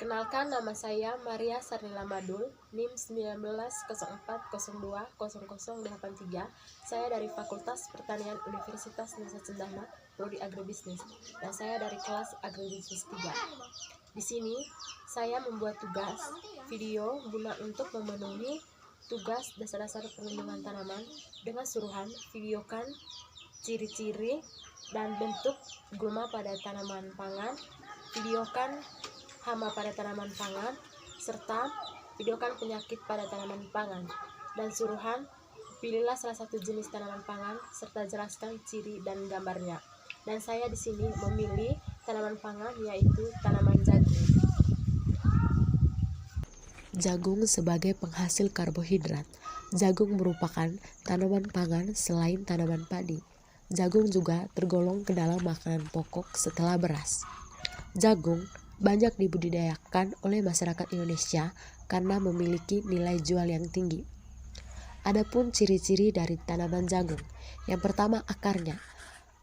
Perkenalkan, nama saya Maria Sarnila Madul, NIM 1904020083. Saya dari Fakultas Pertanian Universitas Nusa Cendana, Prodi Agribisnis, dan saya dari kelas Agribisnis 3. Di sini, saya membuat tugas video guna untuk memenuhi tugas dasar-dasar perlindungan tanaman dengan suruhan videokan ciri-ciri dan bentuk gulma pada tanaman pangan, videokan hama pada tanaman pangan, serta videokan penyakit pada tanaman pangan. Dan suruhan, pilihlah salah satu jenis tanaman pangan serta jelaskan ciri dan gambarnya. Dan saya di sini memilih tanaman pangan, yaitu tanaman jagung. Jagung sebagai penghasil karbohidrat. Jagung merupakan tanaman pangan selain tanaman padi. Jagung juga tergolong ke dalam makanan pokok setelah beras. Jagung banyak dibudidayakan oleh masyarakat Indonesia karena memiliki nilai jual yang tinggi. Adapun ciri-ciri dari tanaman jagung. Yang pertama, akarnya.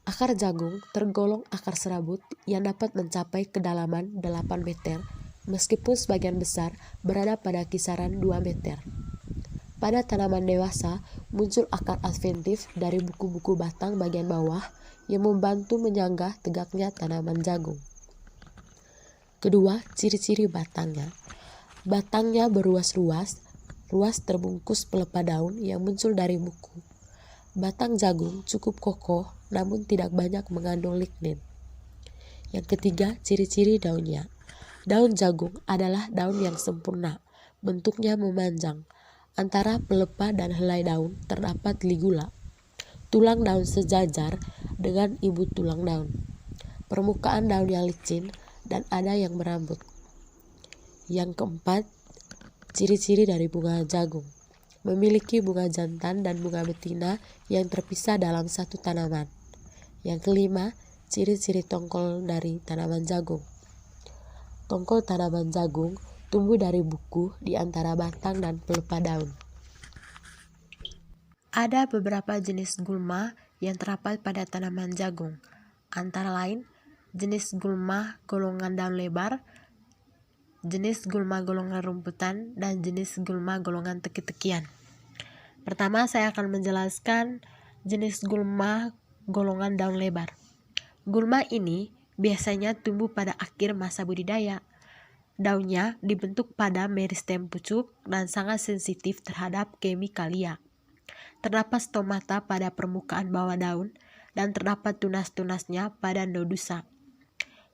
Akar jagung tergolong akar serabut yang dapat mencapai kedalaman 8 meter, meskipun sebagian besar berada pada kisaran 2 meter. Pada tanaman dewasa, muncul akar adventif dari buku-buku batang bagian bawah yang membantu menyanggah tegaknya tanaman jagung. Kedua, ciri-ciri batangnya. Batangnya beruas-ruas, ruas terbungkus pelepah daun yang muncul dari buku. Batang jagung cukup kokoh namun tidak banyak mengandung lignin. Yang ketiga, ciri-ciri daunnya. Daun jagung adalah daun yang sempurna, bentuknya memanjang. Antara pelepah dan helai daun terdapat ligula. Tulang daun sejajar dengan ibu tulang daun. Permukaan daun yang licin dan ada yang merambut. Yang keempat, ciri-ciri dari bunga jagung. Memiliki bunga jantan dan bunga betina yang terpisah dalam satu tanaman. Yang kelima, ciri-ciri tongkol dari tanaman jagung. Tongkol tanaman jagung tumbuh dari buku di antara batang dan pelepah daun. Ada beberapa jenis gulma yang terdapat pada tanaman jagung, antara lain jenis gulma golongan daun lebar, jenis gulma golongan rumputan, dan jenis gulma golongan teki-tekian. Pertama, saya akan menjelaskan jenis gulma golongan daun lebar. Gulma ini biasanya tumbuh pada akhir masa budidaya. Daunnya dibentuk pada meristem pucuk dan sangat sensitif terhadap kimikalia. Terdapat stomata pada permukaan bawah daun dan terdapat tunas-tunasnya pada nodusa.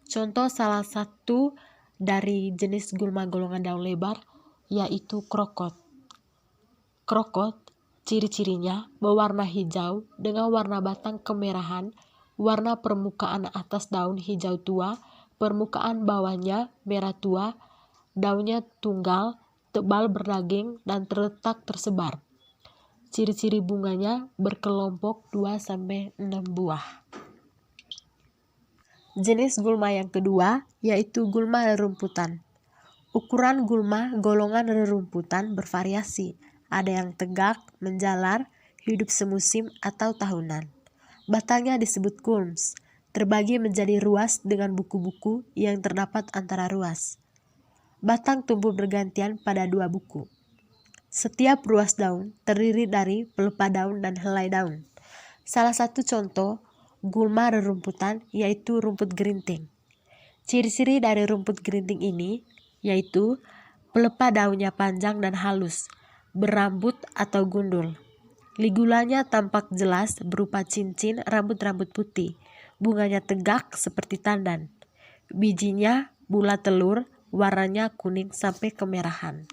Contoh salah satu dari jenis gulma golongan daun lebar yaitu krokot. Krokot ciri-cirinya berwarna hijau dengan warna batang kemerahan, warna permukaan atas daun hijau tua, permukaan bawahnya merah tua, daunnya tunggal, tebal berdaging dan terletak tersebar. Ciri-ciri bunganya berkelompok 2-6 buah. Jenis gulma yang kedua yaitu gulma rerumputan. Ukuran gulma golongan rerumputan bervariasi. Ada yang tegak, menjalar, hidup semusim atau tahunan. Batangnya disebut kulms, terbagi menjadi ruas dengan buku-buku yang terdapat antara ruas. Batang tumbuh bergantian pada 2 buku. Setiap ruas daun terdiri dari pelepah daun dan helai daun. Salah satu contoh gulma rerumputan yaitu rumput gerinting. Ciri-ciri dari rumput gerinting ini yaitu pelepah daunnya panjang dan halus, berambut atau gundul. Ligulanya tampak jelas berupa cincin rambut-rambut putih. Bunganya tegak seperti tandan. Bijinya bulat telur, warnanya kuning sampai kemerahan.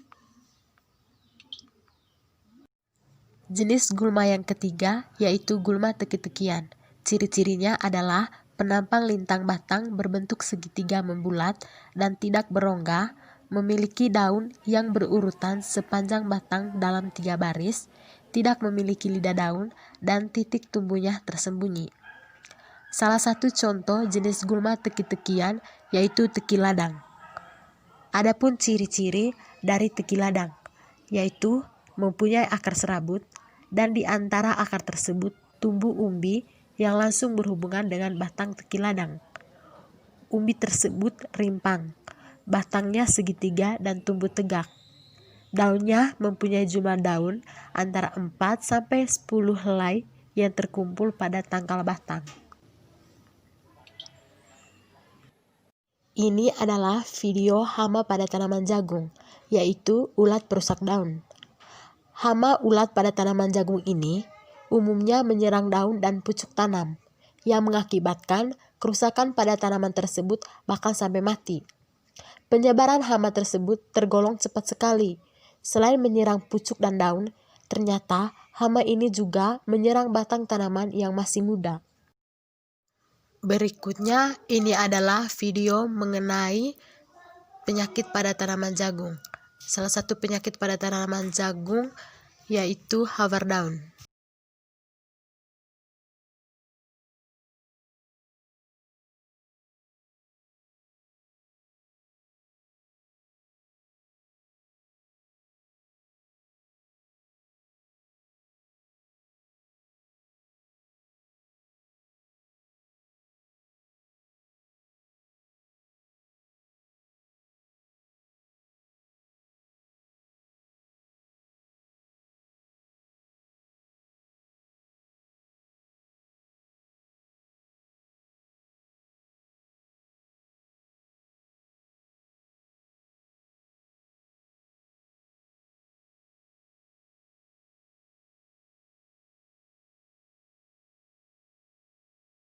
Jenis gulma yang ketiga yaitu gulma teki-tekian. Ciri-cirinya adalah penampang lintang batang berbentuk segitiga membulat dan tidak berongga, memiliki daun yang berurutan sepanjang batang dalam 3 baris, tidak memiliki lidah daun, dan titik tumbuhnya tersembunyi. Salah satu contoh jenis gulma teki-tekian yaitu teki ladang. Adapun ciri-ciri dari teki ladang yaitu mempunyai akar serabut dan di antara akar tersebut tumbuh umbi yang langsung berhubungan dengan batang teki ladang. Umbi tersebut rimpang. batangnya segitiga dan tumbuh tegak. Daunnya mempunyai jumlah daun antara 4-10 helai yang terkumpul pada tangkal batang. Ini adalah video hama pada tanaman jagung, yaitu ulat perusak daun. Hama ulat pada tanaman jagung ini umumnya menyerang daun dan pucuk tanam, yang mengakibatkan kerusakan pada tanaman tersebut bahkan sampai mati. Penyebaran hama tersebut tergolong cepat sekali. Selain menyerang pucuk dan daun, ternyata hama ini juga menyerang batang tanaman yang masih muda. Berikutnya, ini adalah video mengenai penyakit pada tanaman jagung. Salah satu penyakit pada tanaman jagung yaitu hawar daun.